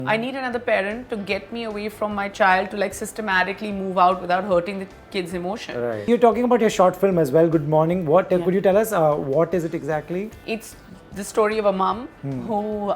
I need another parent to get me away from my child to like systematically move out without hurting the kid's emotion. Right. You're talking about your short film as well, Good Morning. Could you tell us what is it exactly? It's the story of a mom who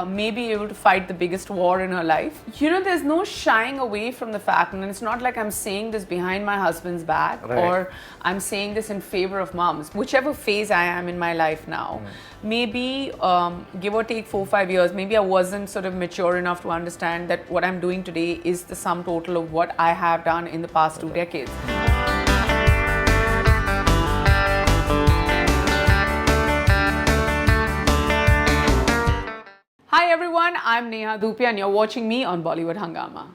may be able to fight the biggest war in her life. You know, there's no shying away from the fact, and it's not like I'm saying this behind my husband's back or I'm saying this in favor of moms. Whichever phase I am in my life now, maybe give or take 4 or 5 years, maybe I wasn't sort of mature enough to understand that what I'm doing today is the sum total of what I have done in the past 2 decades. Hi everyone, I'm Neha Dhupia and you're watching me on Bollywood Hungama.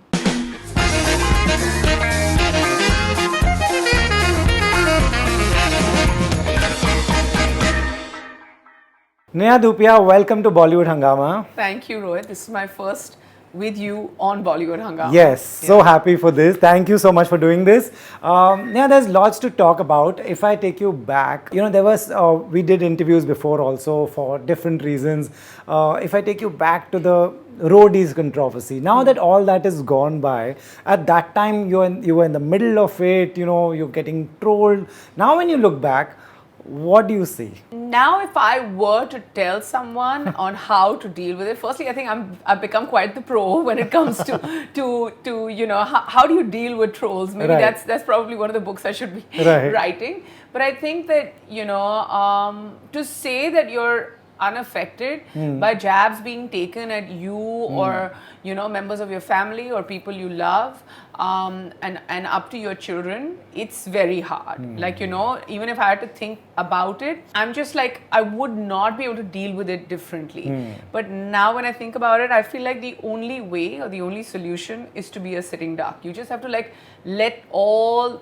Neha Dhupia, welcome to Bollywood Hungama. Thank you, Rohit. This is my first with you on Bollywood Hungama. Yes, so happy for this. Thank you so much for doing this. Neha, there's lots to talk about. If I take you back, you know, there was, we did interviews before also for different reasons. If I take you back to the roadies controversy, now that all that is gone by, at that time you were in the middle of it, you know, you're getting trolled. Now when you look back, what do you see? Now, if I were to tell someone on how to deal with it, firstly, I think I've become quite the pro when it comes to you know, how do you deal with trolls? Maybe that's probably one of the books I should be writing. But I think that, you know, to say that you're unaffected by jabs being taken at you or, you know, members of your family or people you love, and up to your children, it's very hard. Like, you know, even if I had to think about it, I'm just like, I would not be able to deal with it differently. But now when I think about it, I feel like the only way or the only solution is to be a sitting duck. You just have to like let all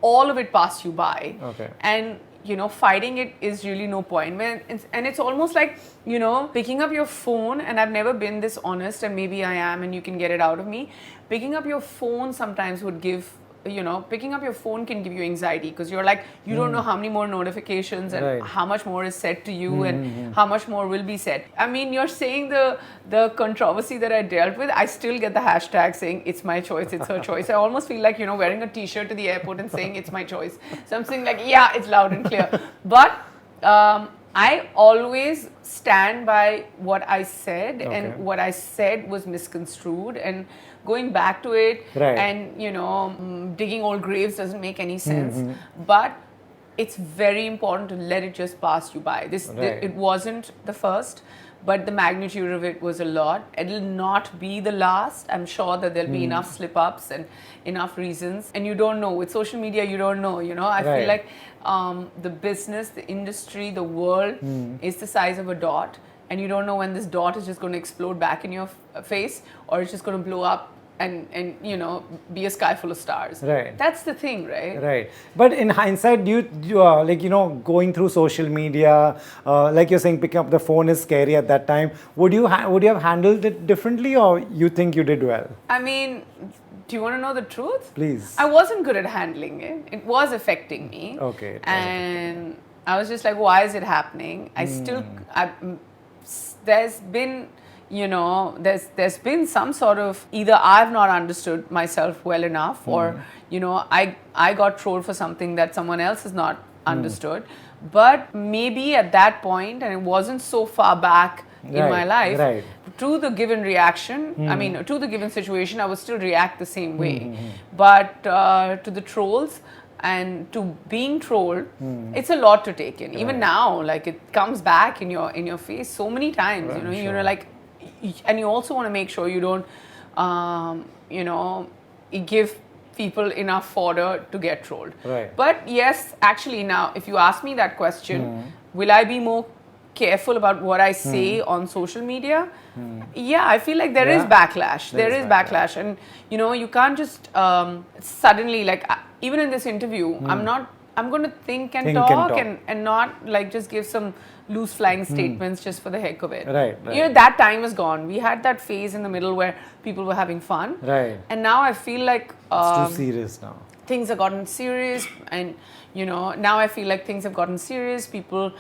of it pass you by. And you know, fighting it is really no point. And it's almost like, you know, picking up your phone, and I've never been this honest, and maybe I am, and you can get it out of me. Picking up your phone sometimes would give, you know, picking up your phone can give you anxiety because you're like, you don't know how many more notifications and how much more is said to you and how much more will be said. I mean, you're saying the controversy that I dealt with, I still get the hashtag saying it's my choice, it's her choice. I almost feel like, you know, wearing a t-shirt to the airport and saying it's my choice. So I'm saying like, yeah, it's loud and clear. But I always stand by what I said, and what I said was misconstrued, and going back to it and, you know, digging old graves doesn't make any sense. But it's very important to let it just pass you by. It wasn't the first, but the magnitude of it was a lot. It'll not be the last. I'm sure that there'll be enough slip-ups and enough reasons. And you don't know. With social media, you don't know. You know, I feel like the business, the industry, the world is the size of a dot. And you don't know when this dot is just going to explode back in your face, or it's just going to blow up and you know, be a sky full of stars. That's the thing, right? But in hindsight, do you like, you know, going through social media, like you're saying, picking up the phone is scary at that time. Would you have handled it differently, or you think you did well? I mean, do you want to know the truth? Please. I wasn't good at handling it. It was affecting me. And I was just like, why is it happening? There's been, you know, there's been some sort of, either I've not understood myself well enough, or, you know, I got trolled for something that someone else has not understood. But maybe at that point, and it wasn't so far back in my life, to the given reaction, I mean, to the given situation, I would still react the same way. But to the trolls, and to being trolled, it's a lot to take in. Even now, like, it comes back in your face so many times. You know, you know, like, and you also want to make sure you don't, you know, give people enough fodder to get trolled. But yes, actually, now, if you ask me that question, will I be more careful about what I say on social media? Yeah, I feel like there is backlash. There is backlash. And, you know, you can't just suddenly, like, even in this interview, I'm going to think and talk and not like just give some loose flying statements just for the heck of it. You know, that time is gone. We had that phase in the middle where people were having fun. And now I feel like it's too serious now. Things have gotten serious, and, you know, now I feel like things have gotten serious. People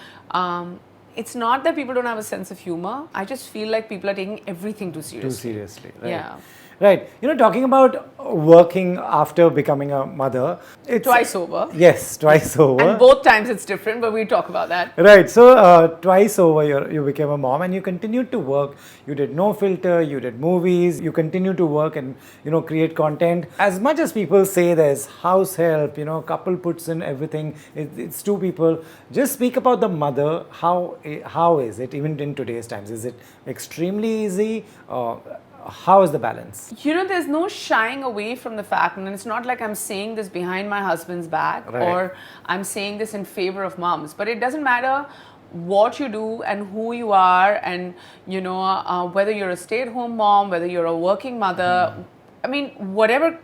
it's not that people don't have a sense of humor. I just feel like people are taking everything too seriously. Too seriously, right? Yeah. Right. Talking about working after becoming a mother, it's Twice over. Yes, twice over. And both times it's different, but we'll talk about that. Right. So twice over, you became a mom, and you continued to work. You did No Filter. You did movies. You continued to work and create content. As much as people say there's house help, couple puts in everything. It's two people. Just speak about the mother. How is it even in today's times? Is it extremely easy? How is the balance? There's no shying away from the fact, and it's not like I'm saying this behind my husband's back, right, or I'm saying this in favor of moms, but it doesn't matter what you do and who you are, and whether you're a stay-at-home mom, whether you're a working mother, I mean, whatever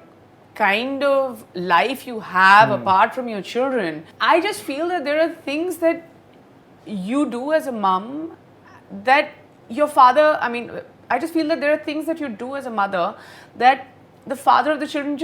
kind of life you have apart from your children, I just feel that there are things that you do as a mom that your father, I just feel that there are things that you do as a mother that the father of the children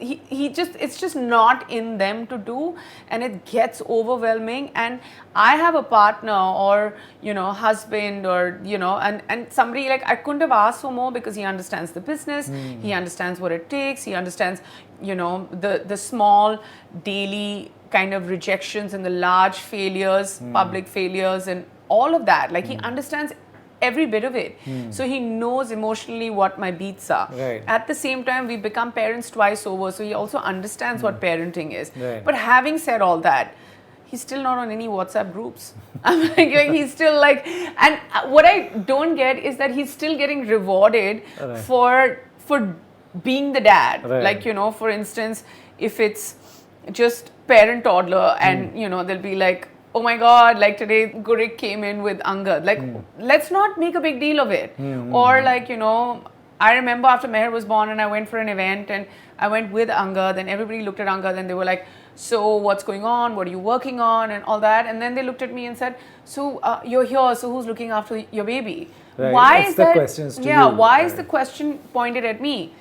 it's just not in them to do, and it gets overwhelming. And I have a partner or husband or and somebody, like, I couldn't have asked for more, because he understands the business, he understands what it takes, he understands the small daily kind of rejections and the large failures, public failures, and all of that. Like, he understands every bit of it. So he knows emotionally what my beats are. Right. At the same time, we become parents twice over, so he also understands what parenting is. Right. But having said all that, he's still not on any WhatsApp groups. I'm like, he's still like, and what I don't get is that he's still getting rewarded for being the dad. Right. Like, for instance, if it's just parent toddler and they'll be like, oh my God, like today Gurik came in with Angad. Like, let's not make a big deal of it. Or like, I remember after Meher was born and I went for an event and I went with Angad, and everybody looked at Angad and they were like, so what's going on? What are you working on? And all that. And then they looked at me and said, so you're here, so who's looking after your baby? Right. Why That's is the that? questions to yeah, you. why Right. is the question pointed at me?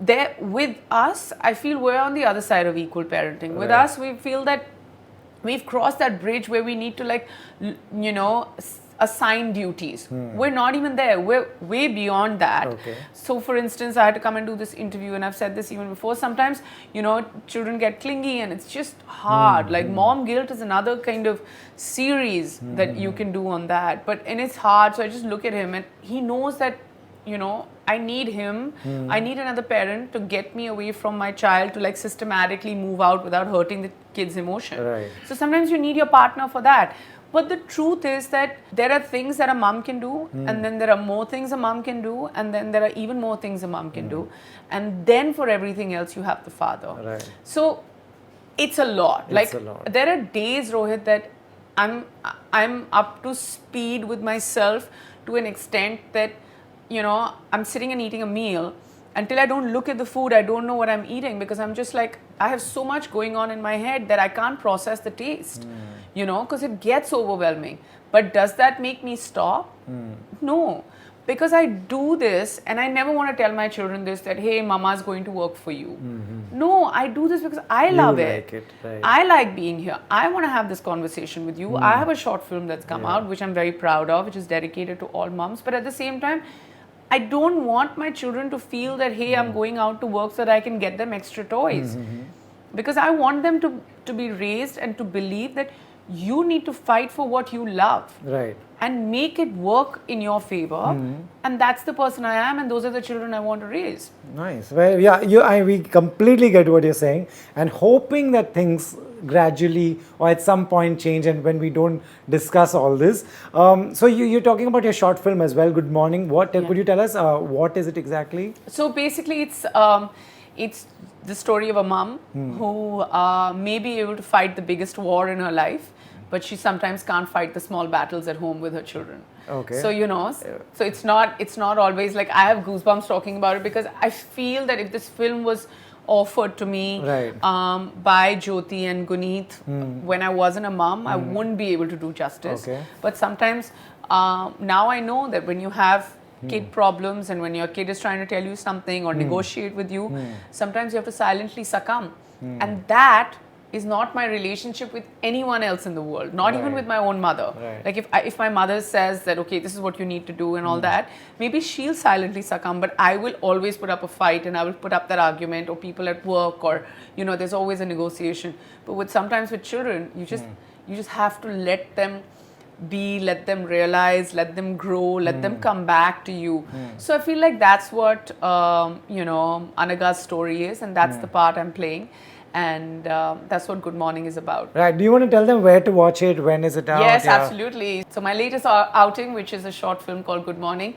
There, with us, I feel we're on the other side of equal parenting. With Right. us, we feel that we've crossed that bridge where we need to, like, assign duties. We're not even there. We're way beyond that. Okay. So, for instance, I had to come and do this interview, and I've said this even before. Sometimes, children get clingy, and it's just hard. Like, mom guilt is another kind of series that you can do on that. And it's hard. So I just look at him, and he knows that, I need him. I need another parent to get me away from my child, to like systematically move out without hurting the kid's emotion. Right. So sometimes you need your partner for that. But the truth is that there are things that a mom can do, and then there are more things a mom can do, and then there are even more things a mom can do. And then for everything else, you have the father. Right. So it's a lot. It's a lot. There are days, Rohit, that I'm up to speed with myself to an extent that, I'm sitting and eating a meal. Until I don't look at the food, I don't know what I'm eating, because I'm just like, I have so much going on in my head that I can't process the taste, because it gets overwhelming. But does that make me stop? No, because I do this, and I never want to tell my children this, that, hey, mama's going to work for you. No, I do this because I love it. Like it, right. I like being here. I want to have this conversation with you. I have a short film that's come out, which I'm very proud of, which is dedicated to all moms. But at the same time, I don't want my children to feel that, hey, I'm going out to work so that I can get them extra toys. Because I want them to be raised and to believe that you need to fight for what you love. Right. And make it work in your favor. And that's the person I am, and those are the children I want to raise. Nice. Well, yeah, we completely get what you're saying, and hoping that things gradually or at some point change, and when we don't discuss all this. So you're talking about your short film as well, Good Morning. Could you tell us, what is it exactly? So basically it's the story of a mom who may be able to fight the biggest war in her life, but she sometimes can't fight the small battles at home with her children. Okay. So so it's not always like, I have goosebumps talking about it, because I feel that if this film was offered to me Right. by Jyoti and Guneet when I wasn't a mom, I wouldn't be able to do justice. Okay. But sometimes now I know that when you have kid problems, and when your kid is trying to tell you something or negotiate with you, sometimes you have to silently succumb. And that is not my relationship with anyone else in the world, not even Right. with my own mother. Right. Like if my mother says that, okay, this is what you need to do and all that, maybe she'll silently succumb, but I will always put up a fight and I will put up that argument, or people at work, or, you know, there's always a negotiation. But sometimes with children, you just have to let them be, let them realize, let them grow, let them come back to you. So I feel like that's what, you know, Anaga's story is, and that's the part I'm playing. And that's what Good Morning is about. Right. Do you want to tell them where to watch it? When is it out? Yes, Yeah. absolutely. So my latest outing, which is a short film called Good Morning,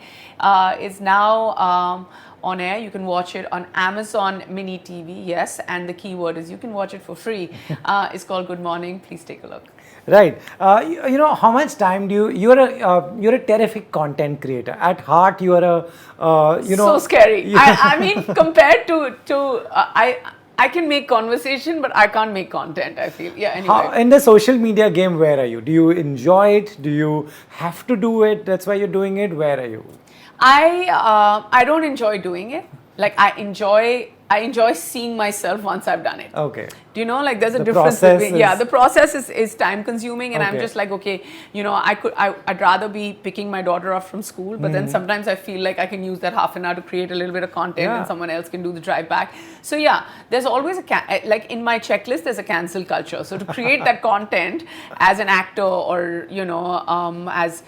is now on air. You can watch it on Amazon Mini TV, yes, and the keyword is you can watch it for free. It's called Good Morning. Please take a look. Right. You know, how much time do you're a terrific content creator. At heart, you are a, you know. So scary. I mean, compared to I can make conversation, but I can't make content, I feel. Yeah, anyway. In the social media game, where are you? Do you enjoy it? Do you have to do it? That's why you're doing it? Where are you? I don't enjoy doing it. Like I enjoy seeing myself once I've done it. Okay. Do you know, like there's a The difference process between, the process is time consuming, and I'm Okay. just like, okay, you know, I'd rather be picking my daughter up from school, but then sometimes I feel like I can use that half an hour to create a little bit of content, Yeah. and someone else can do the drive back. So yeah, there's always like in my checklist there's a cancel culture. So to create that content as an actor, or you know, as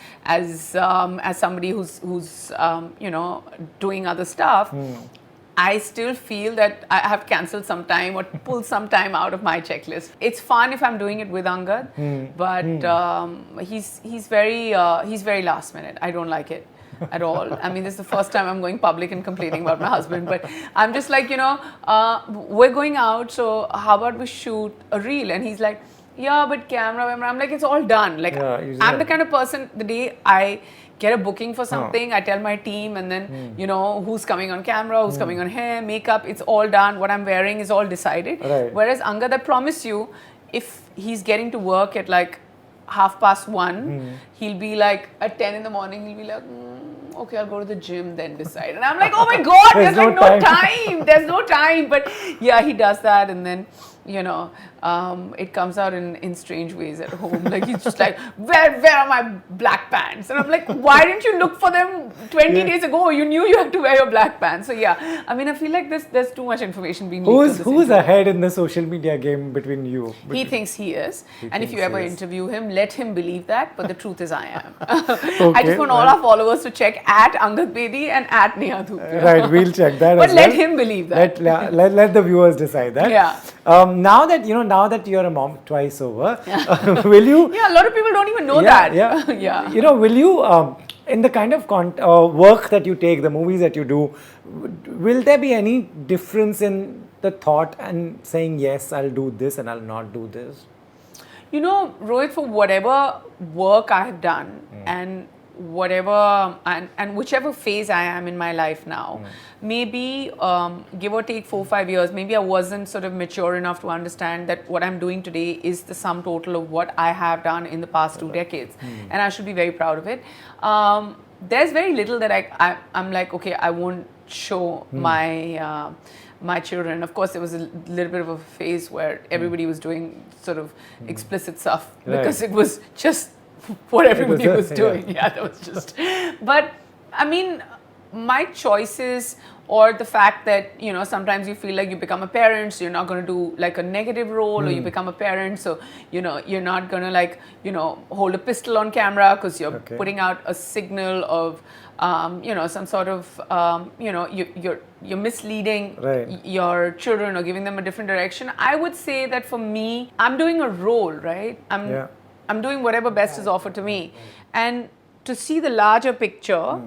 somebody who's you know, doing other stuff, I still feel that I have cancelled some time or pulled some time out of my checklist. It's fun if I'm doing it with Angad, but he's very last minute. I don't like it at all. I mean, this is the first time I'm going public and complaining about my husband, but I'm just like, you know, we're going out, so how about we shoot a reel? And he's like, yeah, but camera. I'm like, it's all done. Like, Yeah, I'm the kind of person, the day I get a booking for something, I tell my team, and then you know who's coming on camera, who's coming on hair, makeup, it's all done. What I'm wearing is all decided. Right. Whereas Angad, I promise you, if he's getting to work at like 1:30, he'll be like at 10 in the morning, he'll be like, okay, I'll go to the gym, then decide. And I'm like, oh my God, there's like no time. There's no time. But yeah, he does that, and then you know, it comes out in strange ways at home. Like he's just like, where are my black pants? And I'm like, why didn't you look for them 20 days ago? You knew you had to wear your black pants. So yeah, I mean, I feel like there's too much information being leaked. Who's ahead in the social media game between you? He thinks he is. And if you thinks ever he is. interview him, let him believe that. But the truth is I am. Okay, I just want all our followers to check at Angad Bedi and at Neha Dhupia. Right, we'll check that. But as let well. him believe that. Let the viewers decide that. Yeah. Now that you're a mom twice over, will you? Yeah, a lot of people don't even know that. Yeah. Yeah. You know, will you? In the kind of work that you take, the movies that you do, will there be any difference in the thought and saying yes, I'll do this and I'll not do this? You know, Rohit, for whatever work I have done and whatever and whichever phase I am in my life now, maybe give or take 4 or 5 years, maybe I wasn't sort of mature enough to understand that what I'm doing today is the sum total of what I have done in the past 2 decades, and I should be very proud of it. There's very little that I'm like, okay, I won't show my children. Of course, there was a little bit of a phase where everybody was doing sort of explicit stuff because it was just what everybody was doing. Yeah, that was just. But I mean, my choices, or the fact that, you know, sometimes you feel like you become a parent, so you're not going to do like a negative role, or you become a parent, so you know you're not going to like, you know, hold a pistol on camera because you're putting out a signal of you know, some sort of you know, you're misleading your children or giving them a different direction. I would say that for me, I'm doing a role, right? I'm doing whatever best is offered to me, and to see the larger picture,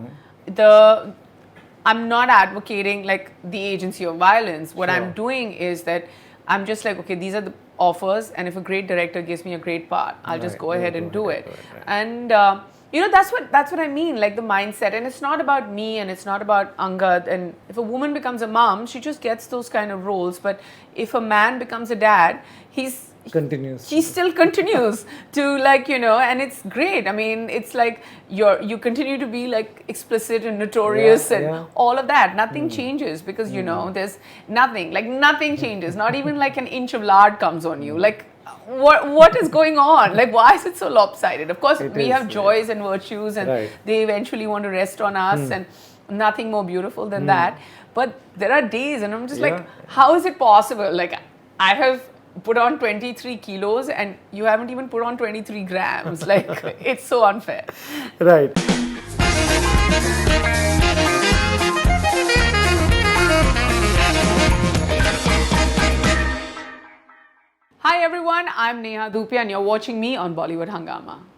I'm not advocating like the agency of violence. What I'm doing is that I'm just like, okay, these are the offers, and if a great director gives me a great part, I'll just go ahead and do it. And you know, that's what I mean, like the mindset. And it's not about me, and it's not about Angad. And if a woman becomes a mom, she just gets those kind of roles. But if a man becomes a dad, he's continues. She still continues to, like, and it's great. I mean, it's like you continue to be like explicit and notorious and all of that. Nothing changes because there's nothing changes. Not even like an inch of lard comes on you. Like, what is going on? Like, why is it so lopsided? Of course, we have joys and virtues, and they eventually want to rest on us, and nothing more beautiful than that. But there are days, and I'm just like, how is it possible? Like, I have put on 23 kilos and you haven't even put on 23 grams. Like, it's so unfair. Right. Hi everyone, I'm Neha Dhupia and you're watching me on Bollywood Hungama.